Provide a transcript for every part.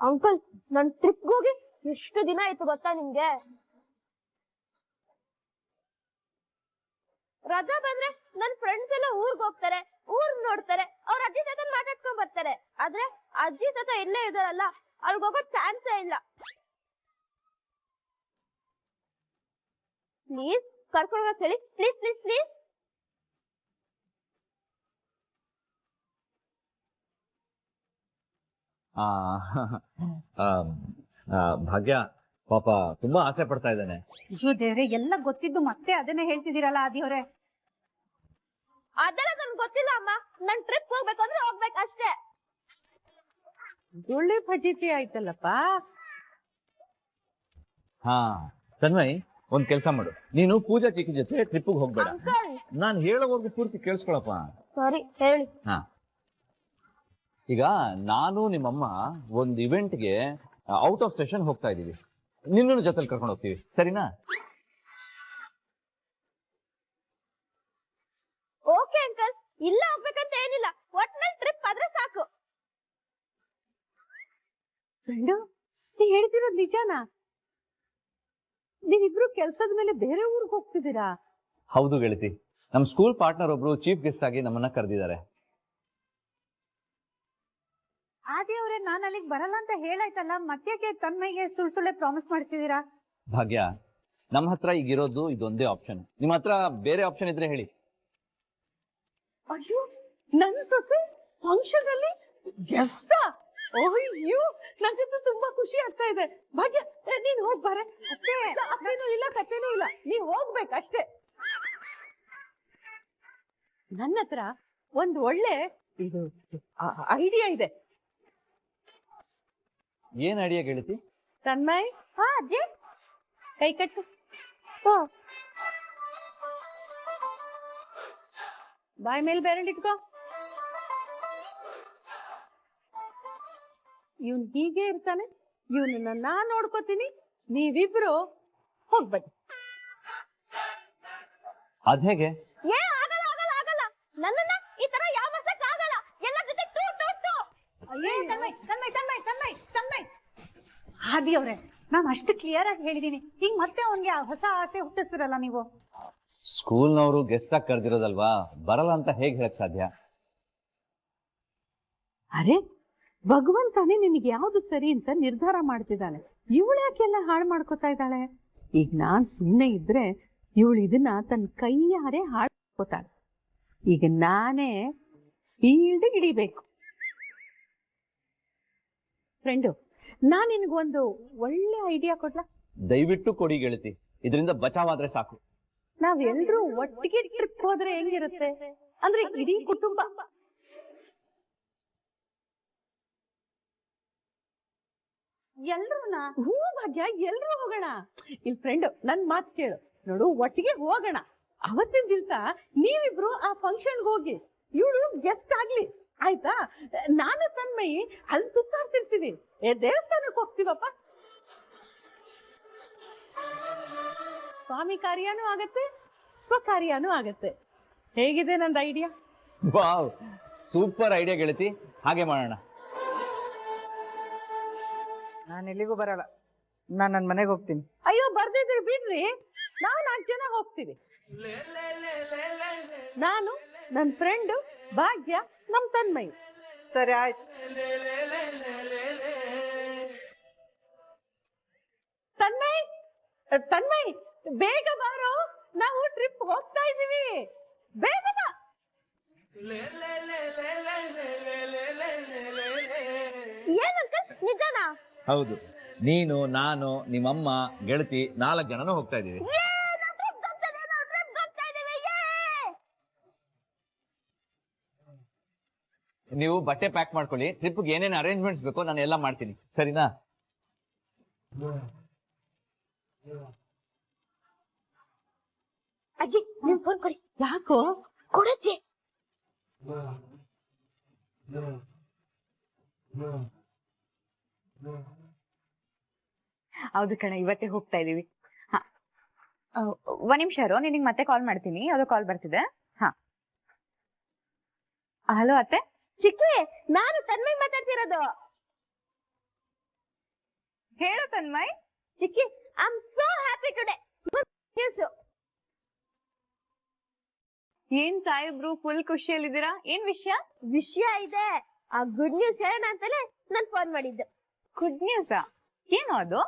Uncle ನನ್ trip ಹೋಗಿ ಎಷ್ಟು ದಿನ ಆಯ್ತು ಗೊತ್ತಾ ನಿಮ್ಗೆ? ರಜಾ ಬಂದ್ರೆ ನನ್ ಫ್ರೆಂಡ್ಸ್ ಎಲ್ಲ ಊರ್ಗ್ ಹೋಗ್ತಾರೆ, ಊರ್ ನೋಡ್ತಾರೆ, ಅವ್ರ ಅಜ್ಜಿ ತಾತ ಮಾತಾಡ್ಕೊಂಡ್ ಬರ್ತಾರೆ. ಆದ್ರೆ ಅಜ್ಜಿ ತಾತ ಇಲ್ಲೇ ಇದಾರಲ್ಲ, ಅವ್ರಿಗೆ ಹೋಗೋ ಚಾನ್ಸೇ ಇಲ್ಲ. ಪ್ಲೀಸ್ ಕರ್ಕೊಂಡು ಹೋಗಕ್ ಹೇಳಿ, ಪ್ಲೀಸ್ ಪ್ಲೀಸ್ ಪ್ಲೀಸ್. ಭಾಗ್ಯ ಪಾಪ ತುಂಬಾ ಆಸೆ ಪಡ್ತಾ ಇದ್ದಾನೆ. ಅಯ್ಯೋ ದೇವ್ರೆ, ಎಲ್ಲ ಗೊತ್ತಿದ್ದು ಮತ್ತೆ ಅದನ್ನೇ ಹೇಳ್ತಿದ್ದೀರಲ್ಲ ಆದಿಯವ್ರೆ. ಅದೆಲ್ಲ ನನ್ಗೆ ಗೊತ್ತಿಲ್ಲ ಅಮ್ಮ, ನನ್ ಟ್ರಿಪ್ ಹೋಗ್ಬೇಕು ಅಂದ್ರೆ ಹೋಗ್ಬೇಕಷ್ಟೇ. ಒಳ್ಳೆ ಫಜೀತಿ ಆಯ್ತಲ್ಲಪ್ಪ. ಹಾ ತನ್ಮಯ್, ಒಂದ್ ಕೆಲ್ಸ ಮಾಡು, ನೀನು ಪೂಜಾ ಚಿಕ್ಕಿ ಜೊತೆ ಟ್ರಿಪ್ ಹೋಗ್ಬೇಡ. ನಾನ್ ಹೇಳೋವರೆಗೂ ಪೂರ್ತಿ ಕೇಳಿಸ್ಕೊಳಪ್ಪ. ಸರಿ ಹೇಳಿ. ಹಾ, ಈಗ ನಾನು ನಿಮ್ಮಮ್ಮ ಒಂದ್ ಇವೆಂಟ್ಗೆ ಔಟ್ ಆಫ್ ಸ್ಟೇಷನ್ ಹೋಗ್ತಾ ಇದೀವಿ. ನಿನ್ನೂ ಜೊತೆಲಿ ಕರ್ಕೊಂಡು ಹೋಗ್ತೀವಿ, ಸರಿನಾ? ಓಕೆ ಅಂಕಲ್, ಇಲ್ಲ ಹೋಗ್ಬೇಕಂತ ಏನಿಲ್ಲ, ಒಟ್ನಲ್ಲಿ ಟ್ರಿಪ್ ಆದ್ರೆ ಸಾಕು. ಫ್ರೆಂಡು, ನೀ ಹೇಳ್ತಿರೋದ್ ನಿಜಾನಾ? ನೀವಿಬ್ರು ಕೆಲ್ಸದ ಮೇಲೆ ಬೇರೆ ಊರಿಗೆ ಹೋಗ್ತಿದ್ದೀರಾ? ಹೌದು ಗೆಳತಿ, ನಮ್ ಸ್ಕೂಲ್ ಪಾರ್ಟ್ನರ್ ಒಬ್ರು ಚೀಫ್ ಗೆಸ್ಟ್ ಆಗಿ ನಮ್ಮನ್ನ ಕರೆದಿದ್ದಾರೆ. ಆದಿಯವ್ರೆ, ನಾನು ಅಲ್ಲಿಗೆ ಬರಲ್ಲ ಅಂತ ಹೇಳಾಯ್ತಲ್ಲ, ಮತ್ತೆ ತನ್ಮಯ್ಗೆ ಸುಳ್ಳೆ ಪ್ರಾಮಿಸ್ ಮಾಡ್ತಿದ್ದೀರಾ? ಭಾಗ್ಯ, ನಮ್ಮ ಹತ್ರ ಈಗ ಇರೋದು ಇದೊಂದೇ ಆಪ್ಷನ್. ನಿಮ್ಮ ಹತ್ರ ಬೇರೆ ಆಪ್ಷನ್ ಇದ್ರೆ ಹೇಳಿ. ಅಯ್ಯೋ, ನನ್ ಸೊಸೆ ಫಂಕ್ಷನ್ ಅಲ್ಲಿ ಗೆಸ್ಟ್? ಅಯ್ಯೋ, ನಂಗಂತೂ ತುಂಬಾ ಖುಷಿ ಆಗ್ತಾ ಇದೆ. ಭಾಗ್ಯ, ನೀನ್ ಹೋಗ್ಬಾರೆ. ಅತ್ತೇನೂ ಇಲ್ಲ ಕತ್ತೇನೂ ಇಲ್ಲ, ನೀವ್ ಹೋಗ್ಬೇಕಷ್ಟೇ. ನನ್ನ ಹತ್ರ ಒಂದ್ ಒಳ್ಳೆ ಇದು ಐಡಿಯಾ ಇದೆ. ಏನ್ ಐಡಿಯಾ ಗೆಳತಿ? ತನ್ಮಯ್, ಹಾ ಅಜ್ಜಿ, ಕೈ ಕಟ್ಟು. ಬಾಯ್ ಮೇಲೆ ಬೆರಳಿಟ್ಕೋ. ಇವನ್ ಹೀಗೆ ಇರ್ತಾನೆ, ಇವನನ್ನ ನಾನ್ ನೋಡ್ಕೋತೀನಿ, ನೀವಿಬ್ರು ಹೋಗ್ಬೇಕು. ಅದ್ ಹೇಗೆ? ಆಗಲ್ಲ ಆಗಲ್ಲ ಆಗಲ್ಲ, ನನ್ನನ್ನ ಈ ತರ ಯಾವತ್ತಕ್ ಆಗಲ್ಲ. ಎಲ್ಲ ಜೊತೆ ಟೂ ಟೂ ಟೂ. ಆದಿಯವ್ರೆ, ನಾನು ಅಷ್ಟು ಕ್ಲಿಯರ್ ಆಗಿ ಹೇಳಿದೀನಿ, ಈಗ ಮತ್ತೆ ಅವನ್ಗೆ ಹೊಸ ಆಸೆ ಹುಟ್ಟಿಸ್ತಿರಲ್ಲ ನೀವು. ಸ್ಕೂಲ್ನವರು ಗೆಸ್ಟ್ ಆಗಿ ಕರೆದಿರೋದಲ್ವಾ, ಬರಲ್ಲ ಅಂತ ಹೇಗ್ ಹೇಳಕ್ ಸಾಧ್ಯ? ಅರೆ, ಭಗವಂತನೇ ನಿನಗೆ ಯಾವ್ದು ಸರಿ ಅಂತ ನಿರ್ಧಾರ ಮಾಡ್ತಿದ್ದಾನೆ. ಇವಳು ಯಾಕೆಲ್ಲ ಹಾಳು ಮಾಡ್ಕೋತಾ ಇದ್ದಾಳೆ? ಈಗ ನಾನ್ ಸುಮ್ಮನೆ ಇದ್ರೆ ಇವಳು ಇದನ್ನ ತನ್ನ ಕೈಯಾರೆ ಹಾಳು ಮಾಡ್ಕೋತಾಳೆ. ಈಗ ನಾನೇ ಫೀಲ್ಡ್ ಹಿಡಿಬೇಕು. ಫ್ರೆಂಡು, ನಾನ್ ನಿನಗೊಂದು ಒಳ್ಳೆ ಐಡಿಯಾ ಕೊಡ್ಲಾ? ದಯವಿಟ್ಟು ಕೊಡಿ ಗೆಳತಿ, ಇದರಿಂದ ಬಚಾವಾದ್ರೆ ಸಾಕು. ನಾವೆಲ್ರೂ ಒಟ್ಟಿಗೆ ಟ್ರಿಪ್ ಹೋದ್ರೆ ಹೆಂಗಿರುತ್ತೆ? ಅಂದ್ರೆ ಇಡೀ ಕುಟುಂಬ. ಎಲ್ರೂನಾ? ಹೂ ಭಾಗ್ಯ, ಎಲ್ರೂ ಹೋಗೋಣ. ಇಲ್ಲಿ ಫ್ರೆಂಡ್, ನನ್ ಮಾತು ಕೇಳು ನೋಡು, ಒಟ್ಟಿಗೆ ಹೋಗೋಣ. ಅವತ್ತಿನ ದಿವಸ ನೀವಿಬ್ರು ಆ ಫಂಕ್ಷನ್ ಹೋಗಿ, ಇವಳು ಗೆಸ್ಟ್ ಆಗ್ಲಿ, ಆಯ್ತಾ? ನಾನು ತನ್ಮಯಿ ಅಲ್ಲಿ ಸುತ್ತಾಡ್ತಿರ್ತೀವಿ, ದೇವಸ್ಥಾನಕ್ಕೆ ಹೋಗ್ತೀವಪ್ಪ. ಸ್ವಾಮಿ ಕಾರ್ಯನೂ ಆಗತ್ತೆ, ಸ್ವಕಾರ್ಯನೂ ಆಗತ್ತೆ. ಹೇಗಿದೆ ನಂದು ಐಡಿಯಾ? ವಾವ್, ಸೂಪರ್ ಐಡಿಯಾ ಗೆಳತಿ, ಹಾಗೆ ಮಾಡೋಣ. ನಾನು ಎಲ್ಲಿಗೂ ಬರಲ್ಲ, ನಾನು ನನ್ನ ಮನೆಗೆ ಹೋಗ್ತೀನಿ. ಅಯ್ಯೋ, ಬರ್ದಿದ್ರಿ ಬಿಡ್ರಿ, ನಾವು 4 ಜನ ಹೋಗ್ತೀವಿ. ನಾನು, ನನ್ನ ಫ್ರೆಂಡು ಭಾಗ್ಯ, ನಮ್ ತನ್ಮಯಿ. ಸರಿ ಆಯ್ತು. ತನ್ಮಯ್, ತನ್ಮಯ್, ಬೇಗ ಬಾರೋ, ನಾವು ಟ್ರಿಪ್ ಹೋಗ್ತಾ ಇದೀವಿ, ಬೇಗ ಬಾ. ಏನಂಕಲ್, ನಿಜನಾ? ಹೌದು, ನೀನು, ನಾನು, ನಿಮ್ಮಮ್ಮ, ಗೆಳತಿ 4 ಜನನೂ ಹೋಗ್ತಾ ಇದೀವಿ. ನೀವು ಬಟ್ಟೆ ಪ್ಯಾಕ್ ಮಾಡ್ಕೊಳ್ಳಿ, ಟ್ರಿಪ್ಗೆ ಏನೇನು ಅರೇಂಜ್ಮೆಂಟ್ಸ್ ಬೇಕೋ ನಾನು ಎಲ್ಲ ಮಾಡ್ತೀನಿ, ಸರಿನಾ? ಅಜ್ಜಿ, ನಿಮ್ ಫೋನ್ ಕೊಡಿ. ಯಾಕೋ? ಕೊಡಜ್ಜಿ. ಹೌದು ಕಣ, ಇವತ್ತೇ ಹೋಗ್ತಾ ಇದೀವಿ. ಒಂದ್ ನಿಮಿಷ ಇರು, ನಿನಗೆ ಮತ್ತೆ ಕಾಲ್ ಮಾಡ್ತೀನಿ, ಯಾವ್ದೋ ಕಾಲ್ ಬರ್ತಿದೆ. ಹಾ, ಹಲೋ ಅತ್ತೆ. ಚಿಕ್ಕಿ, ನಾನು ತನ್ಮಯ್ ಮಾತಾಡ್ತಿರೋದು. ಹೇಳು ತನ್ಮಯ್. ಚಿಕ್ಕಿ, I am so happy today. News. ಏನ್ ಸಾಯಿಬ್ರು ಫುಲ್ ಖುಷಿಯಲ್ಲಿದ್ದೀರಾ? ಏನ್ ವಿಷಯ ಇದೆ. ಆ ಗುಡ್ ನ್ಯೂಸ್ ಹೇಳೋಣ ಅಂತಾನೆ ನಾನ್ ಫೋನ್ ಮಾಡಿದ್ದು. Good news? ಏನು ಅದು?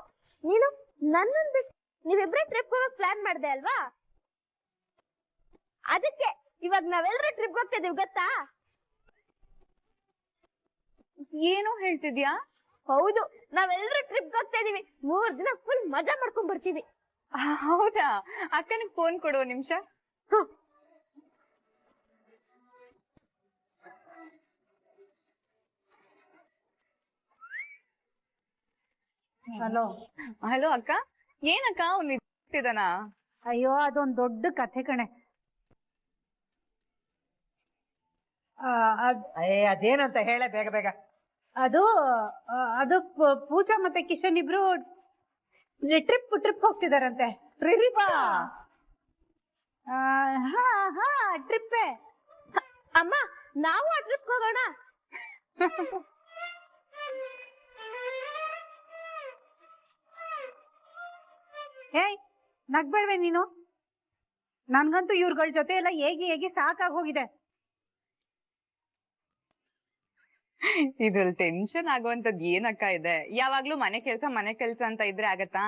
ನೀನು ನನ್ನನ್ ಬಿಟ್ಟು ನೀವಿಬ್ರೇ ಟ್ರಿಪ್ ಹೋಗಕ್ ಪ್ಲಾನ್ ಮಾಡ್ದೆ ಅಲ್ವಾ? ಅದಕ್ಕೆ ಇವಾಗ ನಾವೆಲ್ಲರೂ ಟ್ರಿಪ್ ಹೋಗ್ತಿದೀವಿ, ಗೊತ್ತಾ? ಏನು ಹೇಳ್ತಿದ್ಯಾ? ಹೌದು, ನಾವೆಲ್ಲರೂ ಟ್ರಿಪ್ ಹೋಗ್ತಾ ಇದೀವಿ. 3 ದಿನ ಫುಲ್ ಮಜಾ ಮಾಡ್ಕೊಂಡ್ ಬರ್ತೀವಿ. ಹೌದಾ? ಅಕ್ಕನಿಗೆ ಫೋನ್ ಕೊಡು ನಿಮಿಷ. ಹಲೋ. ಹಲೋ ಅಕ್ಕ. ಏನಕ್ಕ ಅವ್ನು ಇದ್ದಾನ? ಅಯ್ಯೋ, ಅದೊಂದ್ ದೊಡ್ಡ ಕಥೆ ಕಣೆ. ಅದೇನಂತ ಹೇಳೆ ಬೇಗ ಬೇಗ. ಅದು ಅದು ಪೂಜಾ ಮತ್ತೆ ಕಿಶನ್ ಇಬ್ರು ಟ್ರಿಪ್ ಹೋಗ್ತಿದಾರಂತೆ. ಟ್ರಿಪ್ಪಾ? ಹಾ ಹಾ, ಟ್ರಿಪ್ಪೇ. ಅಮ್ಮ, ನಾವು ಆ ಟ್ರಿಪ್ ಹೋಗೋಣ. ಏಯ್, ನಗ್ಬೇಡ್ವೆ ನೀನು. ನನ್ಗಂತೂ ಇವ್ರಗಳ ಜೊತೆ ಎಲ್ಲ ಹೇಗಿ ಸಾಕಾಗ್ ಹೋಗಿದೆ. ಇದ್ರಲ್ಲಿ ಟೆನ್ಷನ್ ಆಗುವಂತದ್ ಏನಕ್ಕ ಇದೆ? ಯಾವಾಗ್ಲೂ ಮನೆ ಕೆಲ್ಸ ಅಂತ ಇದ್ರೆ ಆಗತ್ತಾ?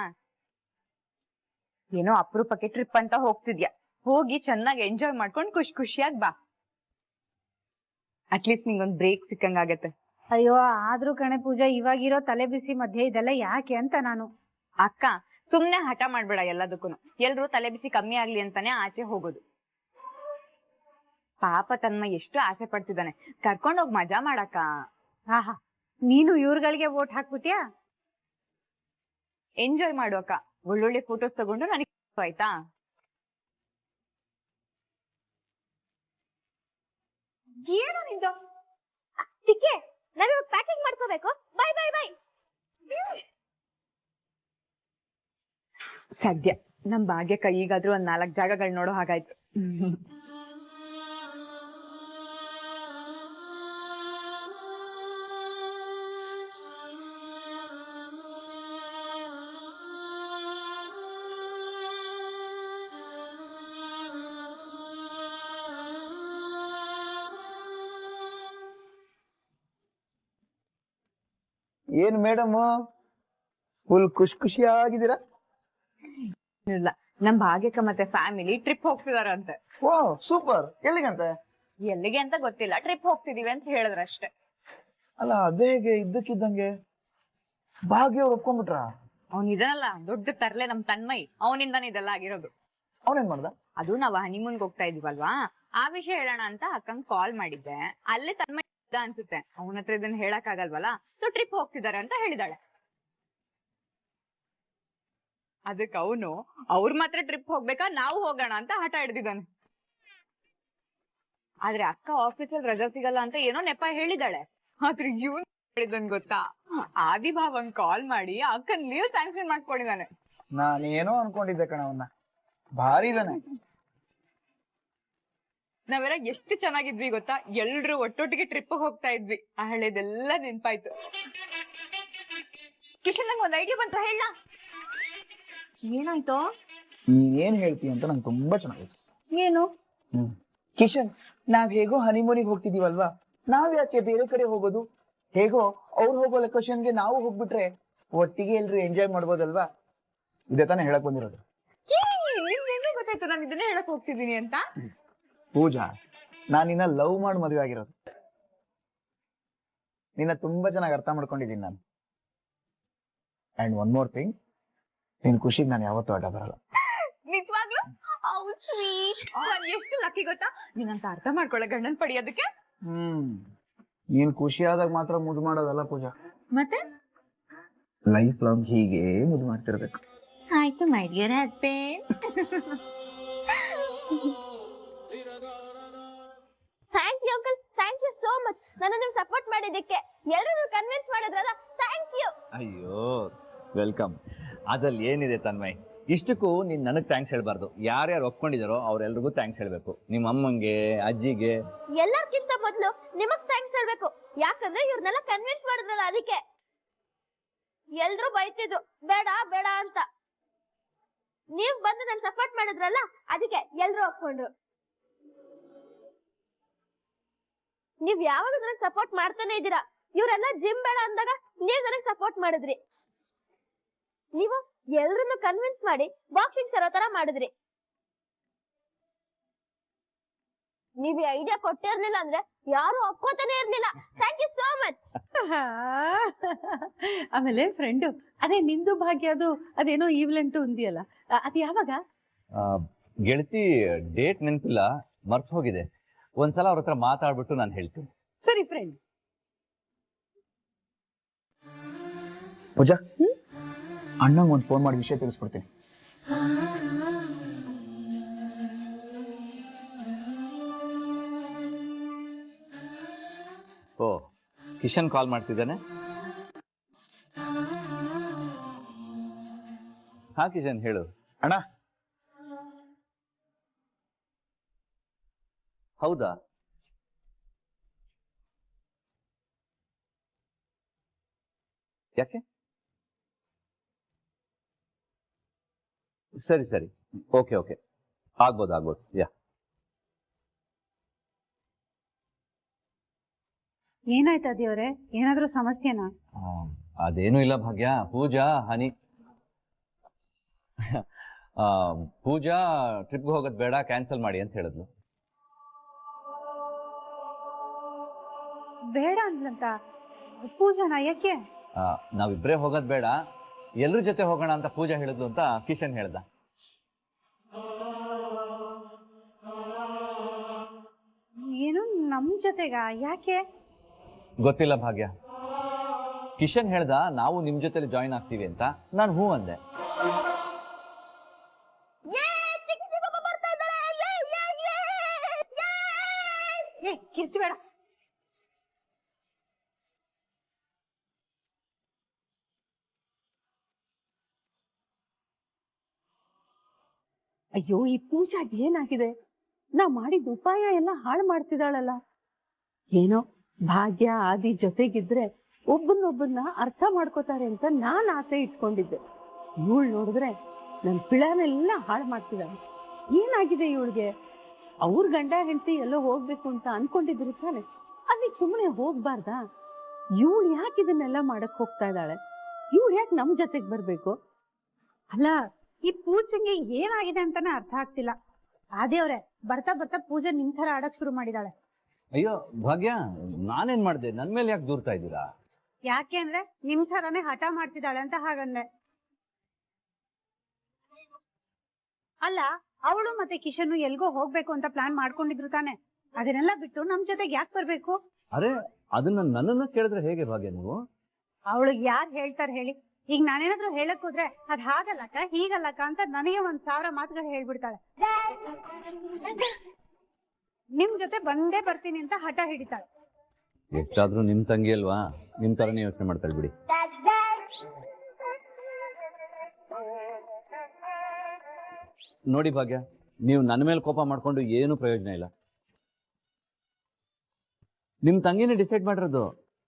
ಏನೋ ಅಪರೂಪಕ್ಕೆ ಟ್ರಿಪ್ ಅಂತ ಹೋಗ್ತಿದ್ಯಾ, ಹೋಗಿ ಚೆನ್ನಾಗಿ ಎಂಜಾಯ್ ಮಾಡ್ಕೊಂಡು ಖುಷಿಯಾಗಿ ಬಾ. ಅಟ್ಲೀಸ್ಟ್ ನಿಂಗೊಂದ್ ಬ್ರೇಕ್ ಸಿಕ್ಕಂಗಾಗತ್ತೆ. ಅಯ್ಯೋ, ಆದ್ರೂ ಕಣೆ ಪೂಜಾ, ಇವಾಗಿರೋ ತಲೆ ಬಿಸಿ ಮಧ್ಯೆ ಇದೆಲ್ಲ ಯಾಕೆ ಅಂತ ನಾನು. ಅಕ್ಕ, ಸುಮ್ನೆ ಹಠ ಮಾಡ್ಬೇಡ ಎಲ್ಲದಕ್ಕೂನು. ಎಲ್ರು ತಲೆ ಬಿಸಿ ಕಮ್ಮಿ ಆಗ್ಲಿ ಅಂತಾನೆ ಆಚೆ ಹೋಗೋದು. ಪಾಪ ತನ್ಮ ಎಷ್ಟು ಆಸೆ ಪಡ್ತಿದ್ದಾನೆ, ಕರ್ಕೊಂಡೋಗ್ ಮಜಾ ಮಾಡಕ್ಕ. ಆಹಾ, ನೀನು ಇವ್ರಗಳಿಗೆ ವೋಟ್ ಹಾಕ್ಬಿಟ್ಯಾ? ಎಂಜಾಯ್ ಮಾಡು ಅಕ್ಕ, ಒಳ್ಳೊಳ್ಳೆ ಫೋಟೋಸ್ ತಗೊಂಡು ನನಗೆ ಆಯ್ತಾ? ಏನು ನಿಂದು? ಚಿಕ್ಕಿ, ನಾನು ಪ್ಯಾಕಿಂಗ್ ಮಾಡ್ಕೋಬೇಕು. Bye bye bye. ಸದ್ಯ ನಮ್ ಭಾಗ್ಯಕ್ಕ ಈಗಾದ್ರೂ ಒಂದ್ 4 ಜಾಗಗಳು ನೋಡೋ ಹಾಗಾಯ್ತು. ಏನ್ ಮೇಡಮ್ ಫುಲ್ ಖುಷಿಯಾಗಿದ್ದೀರಾ? ಇಲ್ಲ, ನಮ್ ಭಾಗ್ಯಕ್ಕ ಮತ್ತೆ ಫ್ಯಾಮಿಲಿ ಟ್ರಿಪ್ ಹೋಗ್ತಿದಾರಂತೆ. ಓ ಸೂಪರ್. ಎಲ್ಲಿಗಂತೆ? ಎಲ್ಲಿಗೆ ಅಂತ ಗೊತ್ತಿಲ್ಲ, ಟ್ರಿಪ್ ಹೋಗ್ತಿದೀವಿ ಅಂತ ಹೇಳಿದ್ರಷ್ಟೇ. ಅಲ್ಲ, ಅದೇ ಹೇಗೆ ಇದ್ದಕ್ಕಿದ್ದಂಗೆ ಭಾಗ್ಯ ಅವ್ರು ಒಪ್ಕೊಂಡ್ಬಿಟ್ರ? ಅವ್ನ್ ಇದನ್ನಲ್ಲ, ದೊಡ್ಡ ತರ್ಲೆ ನಮ್ ತನ್ಮಯ್, ಅವನಿಂದಾನೇ ಇದೆಲ್ಲ ಆಗಿರೋದು. ಅವನೇನ್ ಮಾಡ್ದ? ಅದು ನಾವ್ ಹನಿಮೂನ್ಗೆ ಹೋಗ್ತಾ ಇದೀವಲ್ವಾ, ಆ ವಿಷಯ ಹೇಳೋಣ ಅಂತ ಅಕ್ಕಂಗ್ ಕಾಲ್ ಮಾಡಿದ್ದೆ. ಅಲ್ಲೇ ತನ್ಮಯ್ ಇದ್ದ ಅನ್ಸುತ್ತೆ, ಅವನ ಹತ್ರ ಇದನ್ನ ಹೇಳಕ್ ಆಗಲ್ವಲ್ಲ, ಸೊ ಟ್ರಿಪ್ ಹೋಗ್ತಿದಾರೆ ಅಂತ ಹೇಳಿದಾಳೆ. ಅದಕ್ಕೆ ಅವನು ಅವ್ರ ಮಾತ್ರ ಟ್ರಿಪ್ ಹೋಗ್ಬೇಕಾ, ನಾವು ಹೋಗೋಣ ಅಂತ ಹಠ ಹಿಡ್ದಿದ್ದಾನೆ. ಆದ್ರೆ ಅಕ್ಕ ಆಫೀಸಲ್ಲಿ ರಜಾ ಸಿಗಲ್ಲ ಅಂತ ಏನೋ ನೆಪ ಹೇಳಿದಾಳೆ. ಆದ್ರೆ ಇವ್ನು ಹೇಳಿದನ್ ಗೊತ್ತಾ, ಆದಿಭಾವಂಗ್ ಕಾಲ್ ಮಾಡಿ ಅಕ್ಕನ್ ಲೀವ್ ಸ್ಯಾಂಕ್ಷನ್ ಮಾಡ್ಕೊಂಡಿದ್ದಾನೆ. ನಾನೇನೋ ಅನ್ಕೊಂಡಿದ್ದೆ ಕಣ, ಅವನ್ನ ಭಾರಿ ಇದಾನೆ. ನಾವೆಲ್ಲ ಎಷ್ಟು ಚೆನ್ನಾಗಿದ್ವಿ ಗೊತ್ತಾ, ಎಲ್ರು ಒಟ್ಟೊಟ್ಟಿಗೆ ಟ್ರಿಪ್ ಹೋಗ್ತಾ ಇದ್ವಿ. ಆ ಹಳೇದೆಲ್ಲ ನೆನ್ಪಾಯ್ತು. ಕಿಶನ್, ನಂಗೆ ಒಂದ್ ಐಡಿಯಾ ಬಂತು, ಹೇಳ. ಏನಾಯ್ತು? ನೀನ್ ಏನ್ ಹೇಳ್ತೀಯ ಅಂತ ನಂಗೆ ತುಂಬಾ ಚೆನ್ನಾಗಿತ್ತು. ಏನು? ಕಿಶನ್, ನಾವ್ ಹೇಗೋ ಹನಿಮೂನಿಗೆ ಹೋಗ್ತಿದೀವಲ್ವಾ, ನಾವ್ ಯಾಕೆ ಬೇರೆ ಕಡೆ ಹೋಗೋದು? ಹೇಗೋ ಅವ್ರು ಹೋಗೋ ಲೊಕೇಶನ್ಗೆ ನಾವು ಹೋಗ್ಬಿಟ್ರೆ ಒಟ್ಟಿಗೆ ಎಲ್ರು ಎಂಜಾಯ್ ಮಾಡ್ಬೋದಲ್ವಾ? ಇದೇ ತಾನೇ ಹೇಳಕ್ ಬಂದಿರೋದು. ನಿಮ್ಗೆ ಗೊತ್ತಾಯ್ತು ನಾನು ಇದನ್ನೇ ಹೇಳಕ್ ಹೋಗ್ತಿದ್ದೀನಿ ಅಂತ? ಪೂಜಾ, ನಾನ್ ನಿನ್ನ ಲವ್ ಮಾಡಿ ಮದುವೆ ಆಗಿರೋದು. ನಿನ್ನ ತುಂಬಾ ಚೆನ್ನಾಗಿ ಅರ್ಥ ಮಾಡ್ಕೊಂಡಿದ್ದೀನಿ ನಾನು. ಅಂಡ್ ಒನ್ ಮೋರ್ ಥಿಂಗ್, ನಿನ್ ಖುಷಿಗೆ ನಾನು ಯಾವತ್ತೂ ಅಡ್ಡ ಬರಲ್ಲ. ನಿಜವಾಗ್ಲು? ನಾನ್ ಎಷ್ಟು ಲಕ್ಕಿ ಗೊತ್ತಾ, ನೀನಂತ ಅರ್ಥ ಮಾಡ್ಕೊಳ್ಳೋ ಗಂಡನ್ ಪಡಿಯೋದಕ್ಕೆ. ನೀನ್ ಖುಷಿಯಾದಾಗ ಮಾತ್ರ ಮುದ್ದು ಮಾಡೋದಲ್ಲ ಪೂಜಾ, ಮತ್ತೆ ಲೈಫ್ ಲಾಂಗ್ ಹೀಗೆ ಮುದ್ದು ಮಾಡ್ತಿರ್ಬೇಕು. ಆಯ್ತು my dear husband. Thank you uncle, thank you so much. ನನ್ನ ನೀವು ಸಪೋರ್ಟ್ ಮಾಡಿದ್ದಕ್ಕೆ, ಎಲ್ಲರೂ ಕನ್ವಿನ್ಸ್ ಮಾಡಿದ್ರಲ್ಲ, ಥ್ಯಾಂಕ್ ಯು. ಅಯ್ಯೋ, ವೆಲ್ಕಮ್. ಅದ್ರಲ್ಲಿ ಏನಿದೆ ತನ್ಮಯ್, ಇಷ್ಟಕ್ಕೂ ನೀನ್ ನನಗ್ ಥ್ಯಾಂಕ್ಸ್ ಹೇಳ್ಬಾರ್ದು. ಯಾರ್ಯಾರು ಒಪ್ಕೊಂಡಿದಾರೋ ಅವ್ರೆಲ್ರಿಗೂ ಥ್ಯಾಂಕ್ಸ್ ಹೇಳ್ಬೇಕು. ನಿಮ್ಮ ಅಮ್ಮಂಗೆ, ಅಜ್ಜಿಗೆ, ಎಲ್ಲರ್ಕಿಂತ ಮೊದ್ಲು ನಿಮಗ್ ಥ್ಯಾಂಕ್ಸ್ ಹೇಳ್ಬೇಕು. ಯಾಕಂದ್ರೆ ಇವ್ರನ್ನೆಲ್ಲ ಕನ್ವಿನ್ಸ್ ಮಾಡಿದ್ರಲ್ಲ, ಅದಕ್ಕೆ. ಎಲ್ರು ಬೈತಿದ್ರು ಬೇಡ ಬೇಡ ಅಂತ. ನೀವ್ ಬಂದು ನನ್ ಸಪೋರ್ಟ್ ಮಾಡಿದ್ರಲ್ಲ, ಅದಕ್ಕೆ ಎಲ್ರು ಒಪ್ಕೊಂಡ್ರು. ನೀವ್ ಯಾವಾಗ ನನಗ್ ಸಪೋರ್ಟ್ ಮಾಡ್ತಾನೆ ಇದ್ದೀರಾ. ಇವ್ರೆಲ್ಲ ಜಿಮ್ ಬೇಡ ಅಂದಾಗ ನೀವ್ ನನಗ್ ಸಪೋರ್ಟ್ ಮಾಡಿದ್ರಿ. ನೀವು ಎಲ್ರನ್ನು ಕನ್ವಿನ್ಸ್ ಮಾಡಿ ಬಾಕ್ಸಿಂಗ್ ಸರೋ ತರ ಮಾಡಿದ್ರಿ. ನೀವ್ ಈ ಐಡಿಯಾ ಕೊಟ್ಟಿರ್ಲಿಲ್ಲ ಅಂದ್ರೆ ಯಾರು ಒಪ್ಕೋತಾನೆ ಇರ್ಲಿಲ್ಲ. Thank you so much. ಆಮೇಲೆ ಫ್ರೆಂಡು, ಅದೇ ನಿಂದು ಭಾಗ್ಯ ಅದು ಅದೇನೋ ಈವ್ಲೆಂಟು ಅಂದಿಯಲ್ಲ, ಅದು ಯಾವಾಗ? ಗೆಳತಿ ಡೇಟ್ ನೆನಪಿಲ್ಲ, ಮರ್ತು ಹೋಗಿದೆ. ಒಂದ್ಸಲ ಅವ್ರ ಹತ್ರ ಮಾತಾಡ್ಬಿಟ್ಟು ನಾನು ಹೇಳ್ತೀನಿ. ಸರಿ ಫ್ರೆಂಡ್. ಪೂಜಾ, ಅಣ್ಣಂಗ್ ಒಂದು ಫೋನ್ ಮಾಡಿ ವಿಷಯ ತಿಳಿಸ್ಬಿಡ್ತೀನಿ. ಓ, ಕಿಶನ್ ಕಾಲ್ ಮಾಡ್ತಿದ್ದಾನೆ. ಹಾ ಕಿಶನ್, ಹೇಳು. ಅಣ್ಣ, ಹೌದಾ? ಯಾಕೆ? ಸರಿ ಸರಿ, ಓಕೆ ಓಕೆ, ಆಗ್ಬೋದು. ಯಾ, ಏನಾಯ್ತು ದೇವ್ರೆ? ಏನಾದ್ರೂ ಸಮಸ್ಯೆನಾ? ಅದೇನೂ ಇಲ್ಲ ಭಾಗ್ಯ. ಪೂಜಾ ಹನಿ ಪೂಜಾ ಟ್ರಿಪ್ಗೆ ಹೋಗೋದು ಬೇಡ, ಕ್ಯಾನ್ಸಲ್ ಮಾಡಿ ಅಂತ ಹೇಳಿದ್ಲು. ಬೇಡ ಅಂದ್ಲಂತ ಪೂಜಾನ? ಯಾಕೆ? ನಾವಿಬ್ರೇ ಹೋಗೋದು ಬೇಡ, ಎಲ್ರ ಜೊತೆ ಹೋಗೋಣ ಅಂತ ಪೂಜಾ ಹೇಳಿದ್ಲು ಅಂತ ಕಿಶನ್ ಹೇಳ್ದ. ಏನು ನಮ್ ಜೊತೆಗ? ಯಾಕೆ? ಗೊತ್ತಿಲ್ಲ ಭಾಗ್ಯ. ಕಿಶನ್ ಹೇಳ್ದ ನಾವು ನಿಮ್ ಜೊತೆಲಿ ಜಾಯಿನ್ ಆಗ್ತೀವಿ ಅಂತ. ನಾನು ಹೂ ಅಂದೆ. ಕಿರ್ಚಬೇಡ. ಅಯ್ಯೋ, ಈ ಪೂಜಾಗ್ ಏನಾಗಿದೆ? ನಾ ಮಾಡಿದ ಉಪಾಯ ಎಲ್ಲ ಹಾಳು ಮಾಡ್ತಿದ್ದಾಳಲ್ಲ. ಏನೋ ಭಾಗ್ಯ ಆದಿ ಜೊತೆಗಿದ್ರೆ ಒಬ್ಬನೊಬ್ಬನ್ನ ಅರ್ಥ ಮಾಡ್ಕೋತಾರೆ ಅಂತ ನಾನ್ ಆಸೆ ಇಟ್ಕೊಂಡಿದ್ದೆ. ಇವಳು ನೋಡಿದ್ರೆ ನನ್ ಪಿಳನೆಲ್ಲ ಹಾಳು ಮಾಡ್ತಿದ್ದಾಳೆ. ಏನಾಗಿದೆ ಇವಳಿಗೆ? ಅವ್ರ ಗಂಡ ಹೆಂಡತಿ ಎಲ್ಲೋ ಹೋಗ್ಬೇಕು ಅಂತ ಅನ್ಕೊಂಡಿದ್ರು ತಾನೆ, ಅಲ್ಲಿಗೆ ಸುಮ್ಮನೆ ಹೋಗ್ಬಾರ್ದಾ? ಇವಳು ಯಾಕೆ ಇದನ್ನೆಲ್ಲ ಮಾಡಕ್ ಹೋಗ್ತಾ ಇದ್ದಾಳೆ? ಇವಳು ಯಾಕೆ ನಮ್ ಜೊತೆಗ್ ಬರ್ಬೇಕು? ಅಲ್ಲ, ಈ ಪೂಜೆಗೆ ಏನಾಗಿದೆ ಅಂತಾನೆ ಅರ್ಥ ಆಗ್ತಿಲ್ಲ. ದೇವ್ರೆ, ಬರ್ತಾ ಬರ್ತಾ ಪೂಜೆ ನಿಮ್ ತರ ಆಡಕ್ ಶುರು ಮಾಡಿದಾಳೆ. ಅಯ್ಯೋ ಭಾಗ್ಯ, ನಾನೇನ್ ಮಾಡ್ದೆ? ನನ್ ಮೇಲೆ ಯಾಕೆ ದೂರ್ತಾ ಇದ್ದೀರಾ? ಯಾಕೆ ಅಂದ್ರೆ ನಿಮ್ ತರಾನೇ ಹಠ ಮಾಡ್ತಿದ್ದಾಳೆ ಅಂತ ಹಾಗಂದೆ. ಅಲ್ಲ, ಅವಳು ಮತ್ತೆ ಕಿಶನ್ ಎಲ್ಗೋ ಹೋಗ್ಬೇಕು ಅಂತ ಪ್ಲಾನ್ ಮಾಡ್ಕೊಂಡಿದ್ರು ತಾನೆ. ಅದನ್ನೆಲ್ಲ ಬಿಟ್ಟು ನಮ್ ಜೊತೆಗೆ ಯಾಕೆ ಬರ್ಬೇಕು? ಅರೆ, ಅದನ್ನ ನನ್ನನ್ನ ಕೇಳಿದ್ರೆ ಹೇಗೆ ಭಾಗ್ಯ ನೀವು? ಅವಳಿಗೆ ಯಾರು ಹೇಳ್ತಾರೆ ಹೇಳಿ? ಈಗ ನಾನೇನಾದ್ರೂ ಹೇಳಕ್ ಹೋದ್ರೆ ಅದ್ ಹಾಗಲ್ಲಕ್ಕ ಹೀಗಲ್ಲಕ್ಕ ಅಂತ ನನಗೆ 1000 ಮಾತುಗಳು ಹೇಳ್ಬಿಡ್ತಾಳೆ. ನಿಮ್ ಜೊತೆ ಬಂದೇ ಬರ್ತೀನಿ ಅಂತ ಹಠ ಹಿಡಿತಾಳೆ. ಎಷ್ಟಾದ್ರೂ ನಿಮ್ ತಂಗಿ ಅಲ್ವಾ, ನಿಮ್ ತರನೇ ಯೋಚನೆ ಮಾಡ್ತಾಳೆ ಬಿಡಿ. ನೋಡಿ ಭಾಗ್ಯ, ನೀವು ನನ್ನ ಮೇಲೆ ಕೋಪ ಮಾಡ್ಕೊಂಡು ಏನು ಪ್ರಯೋಜನ ಇಲ್ಲ. ನಿಮ್ ತಂಗಿನೇ ಡಿಸೈಡ್ ಮಾಡಿರೋದು.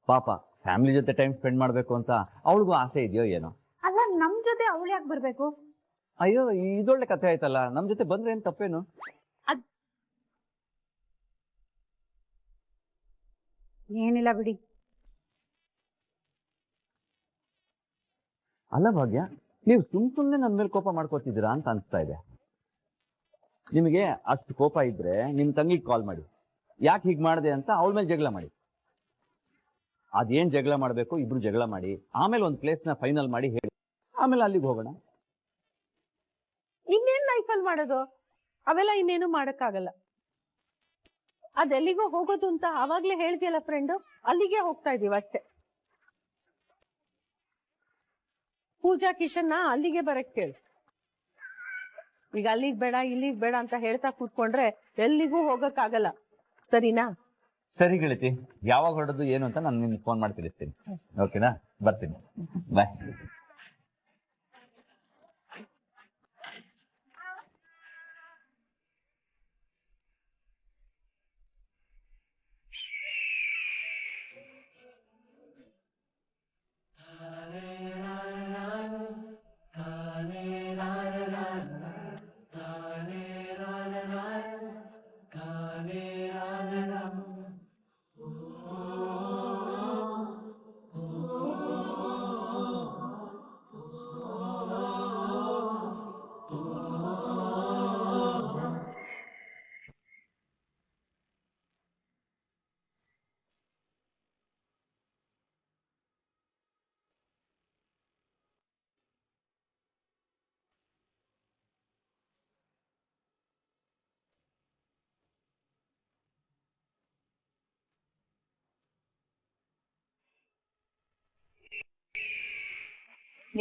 ಪಾಪ ಫ್ಯಾಮಿಲಿ ಜೊತೆ ಟೈಮ್ ಸ್ಪೆಂಡ್ ಮಾಡ್ಬೇಕು ಅಂತ ಅವಳಿಗೂ ಆಸೆ ಇದೆಯೋ ಏನೋ. ಅಲ್ಲ, ನಮ್ ಜೊತೆ ಅವಳು ಯಾಕೆ ಬರ್ಬೇಕು? ಅಯ್ಯೋ, ಇದೊಳ್ಳೆ ಕಥೆ ಆಯ್ತಲ್ಲ. ನಮ್ ಜೊತೆ ಬಂದ್ರೆ ಏನ್ ತಪ್ಪೇನು? ಏನಿಲ್ಲ ಬಿಡಿ. ಅಲ್ಲ ಭಾಗ್ಯ, ನೀವು ಸುಮ್ನೆ ನನ್ನ ಮೇಲೆ ಕೋಪ ಮಾಡ್ಕೋತಿದ್ದೀರಾ ಅಂತ ಅನ್ಸ್ತಾ ಇದೆ. ನಿಮಗೆ ಅಷ್ಟು ಕೋಪ ಇದ್ರೆ ನಿಮ್ ತಂಗಿಗೆ ಕಾಲ್ ಮಾಡಿ, ಯಾಕೆ ಹೀಗ್ ಮಾಡಿದೆ ಅಂತ ಅವಳ ಮೇಲೆ ಜಗಳ ಮಾಡಿ. ಅದೇನ್ ಜಗಳ ಮಾಡ್ಬೇಕು ಇಬ್ರು ಜಗಳ ಮಾಡಿ, ಆಮೇಲೆ ಒಂದು ಪ್ಲೇಸ್ನ ಫೈನಲ್ ಮಾಡಿ ಹೇಳಿ, ಆಮೇಲೆ ಅಲ್ಲಿಗೆ ಹೋಗೋಣ. ಇನ್ನೇನ್ ಲೈಫಲ್ಲಿ ಮಾಡೋದು? ಅವೆಲ್ಲ ಇನ್ನೇನು ಮಾಡಕ್ಕಾಗಲ್ಲ. ಅದೆಲ್ಲಿಗೋ ಹೋಗೋದು ಅಂತ ಅವಾಗ್ಲೇ ಹೇಳ್ತಿಯಲ್ಲ ಫ್ರೆಂಡು, ಅಲ್ಲಿಗೆ ಹೋಗ್ತಾ ಇದೀವಿ ಅಷ್ಟೇ. ಪೂಜಾ ಕಿಶನ್ನ ಅಲ್ಲಿಗೆ ಬರಕ್ ಕೇಳು. ಈಗ ಅಲ್ಲಿಗ್ ಬೇಡ ಇಲ್ಲಿಗ್ ಬೇಡ ಅಂತ ಹೇಳ್ತಾ ಕೂತ್ಕೊಂಡ್ರೆ ಎಲ್ಲಿಗೂ ಹೋಗಕ್ಕಾಗಲ್ಲ. ಸರಿನಾ? ಸರಿ ಗೆಳತಿ, ಯಾವಾಗ ಹೊರಡೋದು ಏನು ಅಂತ ನಾನು ನಿಮ್ಗೆ ಫೋನ್ ಮಾಡಿ ತಿಳಿಸ್ತೀನಿ. ಓಕೆನಾ? ಬರ್ತೀನಿ. ಬಾಯ್.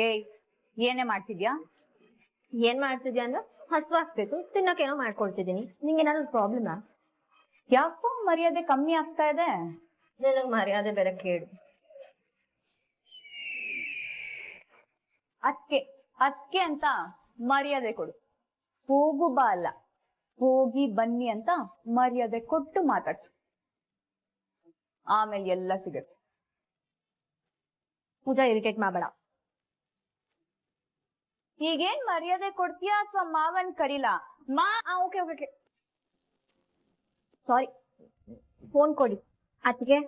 ಏಯ್ ಏನೇ ಮಾಡ್ತಿದ್ಯಾ? ಏನ್ ಮಾಡ್ತಿದ್ಯಾ ಅಂದ್ರೆ ಹಸುವಾಗ್ತಿತ್ತು, ತಿನ್ನಕ್ಕೇನೋ ಮಾಡ್ಕೊಳ್ತಿದೀನಿ. ನಿಂಗೇನಾದ್ರು ಪ್ರಾಬ್ಲಮಾ? ಯಾಕೋ ಮರ್ಯಾದೆ ಕಮ್ಮಿ ಆಗ್ತಾ ಇದೆ. ನಿನಗ್ ಮರ್ಯಾದೆ ಬೇರೆ ಕೇಳು. ಅದ್ಕೆ ಅಂತ ಮರ್ಯಾದೆ ಕೊಡು. ಹೋಗು ಬಾ ಅಲ್ಲ, ಹೋಗಿ ಬನ್ನಿ ಅಂತ ಮರ್ಯಾದೆ ಕೊಟ್ಟು ಮಾತಾಡ್ಸು. ಆಮೇಲೆ ಎಲ್ಲ ಸಿಗತ್ತೆ. ಪೂಜಾ ಇರಿಟೇಟ್ ಮಾಡಬೇಡ. ಈಗೇನ್ ಮರ್ಯಾದೆ ಕೊಡ್ತೀಯಾ ಅಥವಾ ಮಾವನ್ ಕರೀಲಾ? ಓಕೆ ಓಕೆ ಓಕೆ, ಸಾರಿ. ಫೋನ್ ಕೊಡಿ ಅತ್ತಿಗೆ.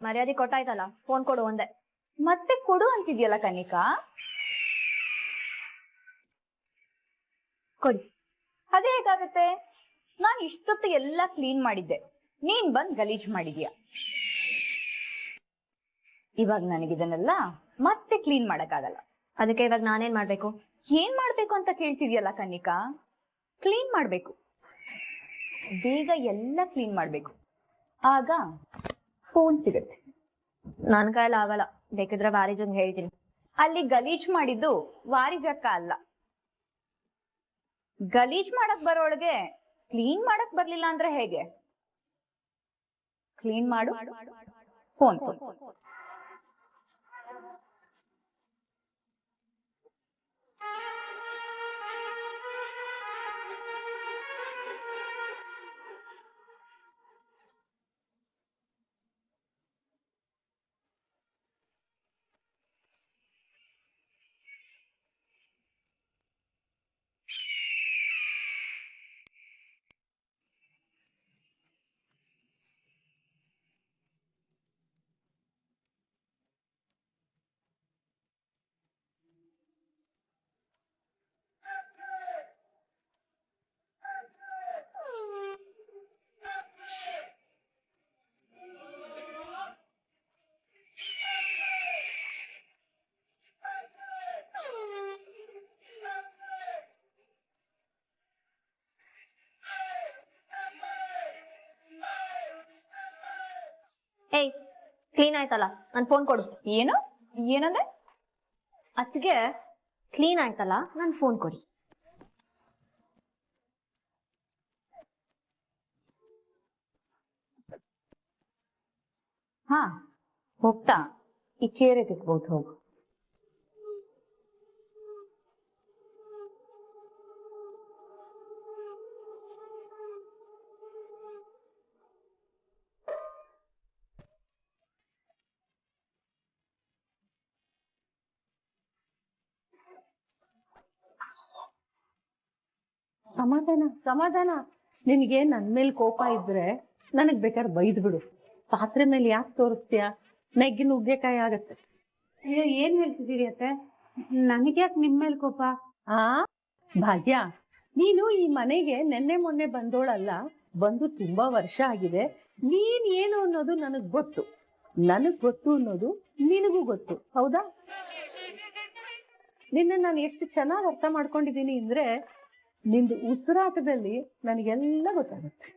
ಮರ್ಯಾದೆ ಕೊಟ್ಟಾಯ್ತಲ್ಲ, ಫೋನ್ ಕೊಡು ಒಂದೇ. ಮತ್ತೆ ಕೊಡು ಅಂತಿದ್ಯಲ್ಲ ಕನಿಕಾ. ಕೊಡಿ. ಅದೇ ಹೇಗಾಗತ್ತೆ? ನಾನ್ ಇಷ್ಟೊತ್ತು ಎಲ್ಲ ಕ್ಲೀನ್ ಮಾಡಿದ್ದೆ, ನೀನ್ ಬಂದ್ ಗಲೀಜ್ ಮಾಡಿದ್ಯಾ. ಇವಾಗ ನನಗಿದನ್ನೆಲ್ಲ ಮತ್ತೆ ಕ್ಲೀನ್ ಮಾಡಕ್ಕಾಗಲ್ಲ. ಅದಕ್ಕೆ ಇವಾಗ ನಾನೇನ್ ಮಾಡ್ಬೇಕು? ಏನ್ ಮಾಡ್ಬೇಕು ಅಂತ ಕೇಳ್ತಿದ್ಯಲ್ಲ ಕನಿಕಾ. ಕ್ಲೀನ್ ಮಾಡ್ಬೇಕು, ಬೇಗ ಎಲ್ಲ ಕ್ಲೀನ್ ಮಾಡ್ಬೇಕು. ಆಗ ಫೋನ್ ಸಿಗತ್ತೆ. ನನ್ ಕೈಯಲ್ಲಿ ಆಗಲ್ಲ, ಬೇಕಿದ್ರೆ ವಾರಿಜಂಗ್ ಹೇಳ್ತೀನಿ. ಅಲ್ಲಿ ಗಲೀಜ್ ಮಾಡಿದ್ದು ವಾರಿಜಕ್ಕ ಅಲ್ಲ. ಗಲೀಜ್ ಮಾಡಕ್ ಬರೋಳಗೆ ಕ್ಲೀನ್ ಮಾಡಕ್ ಬರ್ಲಿಲ್ಲ ಅಂದ್ರೆ ಹೇಗೆ? ಕ್ಲೀನ್ ಮಾಡು, ಫೋನ್ ಕೊಡು. ಏಯ್, ಕ್ಲೀನ್ ಆಯ್ತಲ್ಲ, ನನ್ ಫೋನ್ ಕೊಡು. ಏನಂದ್ರೆ? ಅತ್ತಿಗೆ ಕ್ಲೀನ್ ಆಯ್ತಲ್ಲ, ನನ್ ಫೋನ್ ಕೊಡಿ. ಹಾ, ಹೋಗ್ತಾ ಈ ಚೇರೆ ತಿಕ್ಬಹುದು. ಹೋಗು. ಸಮಾಧಾನ. ನಿನಗೆ ನನ್ ಮೇಲೆ ಕೋಪ ಇದ್ರೆ ನನಗ್ ಬೇಕಾದ್ರೆ ಬೈದ್ ಬಿಡು. ಪಾತ್ರೆ ಮೇಲೆ ಯಾಕೆ ತೋರಿಸ್ತೀಯ? ನೆಗ್ಗಿನ ಉಗ್ಗೆಕಾಯಿ ಆಗತ್ತೆ. ಅಯ್ಯೋ, ಏನ್ ಹೇಳ್ತಿದ್ದೀರಿ ಅತ್ತೆ? ನನಗ್ಯಾಕೆ ನಿಮ್ ಮೇಲೆ ಕೋಪ? ಭಾಗ್ಯ, ನೀನು ಈ ಮನೆಗೆ ನೆನ್ನೆ ಮೊನ್ನೆ ಬಂದೋಳಲ್ಲ, ಬಂದು ತುಂಬಾ ವರ್ಷ ಆಗಿದೆ. ನೀನ್ ಏನು ಅನ್ನೋದು ನನಗ್ ಗೊತ್ತು ಅನ್ನೋದು ನಿನಗೂ ಗೊತ್ತು, ಹೌದಾ? ನಿನ್ನ ನಾನು ಎಷ್ಟು ಚೆನ್ನಾಗಿ ಅರ್ಥ ಮಾಡ್ಕೊಂಡಿದ್ದೀನಿ ಅಂದ್ರೆ, ನಿಂದು ಉಸಿರಾಟದಲ್ಲಿ ನನಗೆಲ್ಲ ಗೊತ್ತಾಗುತ್ತೆ.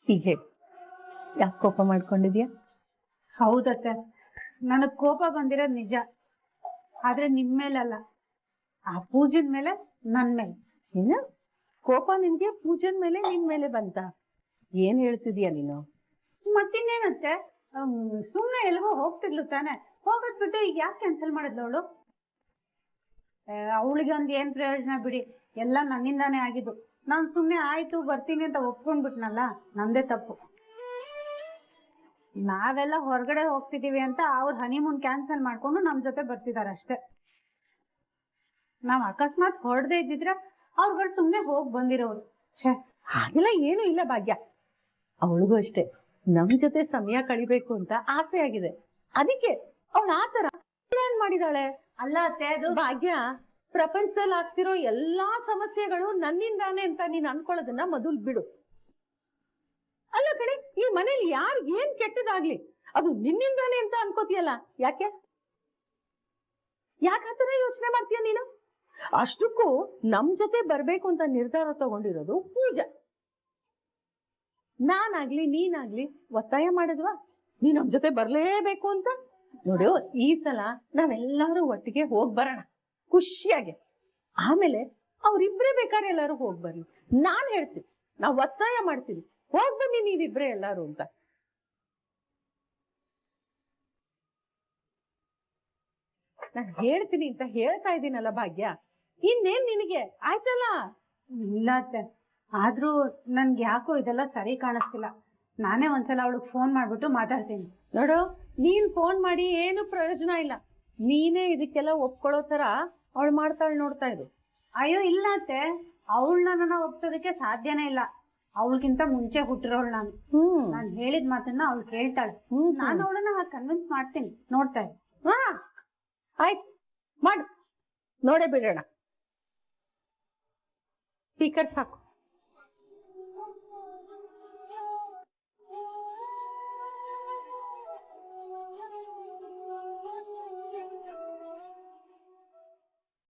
ಹೀಗೆ ಯಾಕೆ ಕೋಪ ಮಾಡ್ಕೊಂಡಿದ್ಯಾ? ಹೌದತ್ತೆ, ನನಗ್ ಕೋಪ ಬಂದಿರೋದ್ ನಿಜ. ಆದ್ರೆ ನಿಮ್ ಮೇಲಲ್ಲ, ಆ ಪೂಜನ್ ಮೇಲೆ, ನನ್ ಮೇಲೆ. ಏನ ಕೋಪ ನಿನ್ಗೆ ಪೂಜನ್ ಮೇಲೆ, ನಿನ್ ಮೇಲೆ ಬಂತ? ಏನ್ ಹೇಳ್ತಿದ್ಯಾ ನೀನು? ಮತ್ತಿನ್ನೇನತ್ತೆ, ಸುಮ್ನೆ ಎಲ್ಗೋ ಹೋಗ್ತಿದ್ಲು ತಾನೆ, ಹೋಗೋದ್ ಬಿಟ್ಟು ಈಗ ಯಾಕೆ ಕ್ಯಾನ್ಸಲ್ ಮಾಡಿದ್ಲು ಅವಳು? ಅವಳಿಗೆ ಒಂದ್ ಏನ್ ಪ್ರಯೋಜನ ಬಿಡಿ, ಎಲ್ಲ ನನ್ನಿಂದಾನೇ ಆಗಿದ್ದು. ನಾನ್ ಸುಮ್ನೆ ಆಯ್ತು ಬರ್ತೀನಿ ಅಂತ ಒಪ್ಕೊಂಡ್ಬಿಟ್ನಲ್ಲ, ನಂದೇ ತಪ್ಪು. ನಾವೆಲ್ಲ ಹೊರಗಡೆ ಹೋಗ್ತಿದೀವಿ ಅಂತ ಅವ್ರ ಹನಿಮೂನ್ ಕ್ಯಾನ್ಸಲ್ ಮಾಡ್ಕೊಂಡು ನಮ್ ಜೊತೆ ಬರ್ತಿದಾರ ಅಷ್ಟೇ. ನಾವ್ ಅಕಸ್ಮಾತ್ ಹೊರಡದೆ ಇದ್ದಿದ್ರೆ ಅವ್ರುಗಳು ಸುಮ್ನೆ ಹೋಗ್ ಬಂದಿರೋರು. ಛೇ, ಹಾಗೆಲ್ಲ ಏನು ಇಲ್ಲ ಭಾಗ್ಯ. ಅವಳಿಗೂ ಅಷ್ಟೇ ನಮ್ ಜೊತೆ ಸಮಯ ಕಳಿಬೇಕು ಅಂತ ಆಸೆ ಆಗಿದೆ. ಅದಕ್ಕೆ ಅವಳು ಆತರ ಪ್ಲಾನ್ ಮಾಡಿದಾಳೆ. ಅಲ್ಲ ಅತ್ತೆ, ಅದು ಭಾಗ್ಯ, ಪ್ರಪಂಚದಲ್ಲಿ ಆಗ್ತಿರೋ ಎಲ್ಲಾ ಸಮಸ್ಯೆಗಳು ನನ್ನಿಂದಾನೆ ಅಂತ ನೀನ್ ಅನ್ಕೊಳ್ಳೋದನ್ನ ಮೊದಲು ಬಿಡು. ಅಲ್ಲ ಕಡೆ, ಈ ಮನೇಲಿ ಯಾರು ಏನ್ ಕೆಟ್ಟದಾಗ್ಲಿ ಅದು ನಿನ್ನಿಂದಾನೆ ಅಂತ ಅನ್ಕೋತಿಯಲ್ಲ, ಯಾಕೆ ಆತರ ಯೋಚನೆ ಮಾಡ್ತೀಯ ನೀನು? ಅಷ್ಟಕ್ಕೂ ನಮ್ ಜೊತೆ ಬರ್ಬೇಕು ಅಂತ ನಿರ್ಧಾರ ತಗೊಂಡಿರೋದು ಪೂಜಾ. ನಾನಾಗ್ಲಿ ನೀನಾಗ್ಲಿ ಒತ್ತಾಯ ಮಾಡಿದ್ವಾ ನೀ ನಮ್ ಜೊತೆ ಬರ್ಲೇಬೇಕು ಅಂತ? ನೋಡು, ಈ ಸಲ ನಾವೆಲ್ಲರೂ ಒಟ್ಟಿಗೆ ಹೋಗ್ ಬರೋಣ ಖುಷಿಯಾಗಿ. ಆಮೇಲೆ ಅವ್ರಿಬ್ರೇ ಬೇಕಾದ್ರೆ ಎಲ್ಲಾರು ಹೋಗ್ ಬರ್ಲಿ. ನಾನ್ ಹೇಳ್ತೀನಿ, ನಾವ್ ಒತ್ತಾಯ ಮಾಡ್ತೀವಿ, ಹೋಗ್ ಬನ್ನಿ ನೀವಿಬ್ರೇ ಎಲ್ಲಾರು ಅಂತ. ನಾನ್ ಹೇಳ್ತೀನಿ ಅಂತ ಹೇಳ್ತಾ ಇದ್ದೀನಲ್ಲ ಭಾಗ್ಯ, ಇನ್ನೇನ್ ನಿನಗೆ ಆಯ್ತಲ್ಲ? ಇಲ್ಲ ಅತ್ತೆ, ಆದ್ರೂ ನನ್ಗೆ ಯಾಕೋ ಇದೆಲ್ಲ ಸರಿ ಕಾಣಿಸ್ತಿಲ್ಲ. ನಾನೇ ಒಂದ್ಸಲ ಅವಳಿಗೆ ಫೋನ್ ಮಾಡ್ಬಿಟ್ಟು ಮಾತಾಡ್ತೀನಿ. ನೋಡು, ನೀನ್ ಫೋನ್ ಮಾಡಿ ಏನು ಪ್ರಯೋಜನ ಇಲ್ಲ. ನೀನೇ ಇದಕ್ಕೆಲ್ಲ ಒಪ್ಕೊಳ್ಳೋ ತರ ಅವಳು ಮಾಡ್ತಾಳೆ, ನೋಡ್ತಾ ಇರು. ಅಯ್ಯೋ ಇಲ್ಲ ಅತ್ತೆ, ಅವಳನ್ನ ನನ್ನ ಒಪ್ಸೋದಕ್ಕೆ ಸಾಧ್ಯನೇ ಇಲ್ಲ. ಅವಳಿಗಿಂತ ಮುಂಚೆ ಹುಟ್ಟಿರೋಳು ನಾನು. ನಾನು ಹೇಳಿದ ಮಾತನ್ನ ಅವಳು ಕೇಳ್ತಾಳೆ. ನಾನು ಅವಳನ್ನ ಕನ್ವಿನ್ಸ್ ಮಾಡ್ತೀನಿ, ನೋಡ್ತಾ ಇರು. ಹಾ ಆಯ್ತು, ಮಾಡು, ನೋಡೇ ಬಿಡೋಣ. ಸ್ಪೀಕರ್ ಸಾಕು.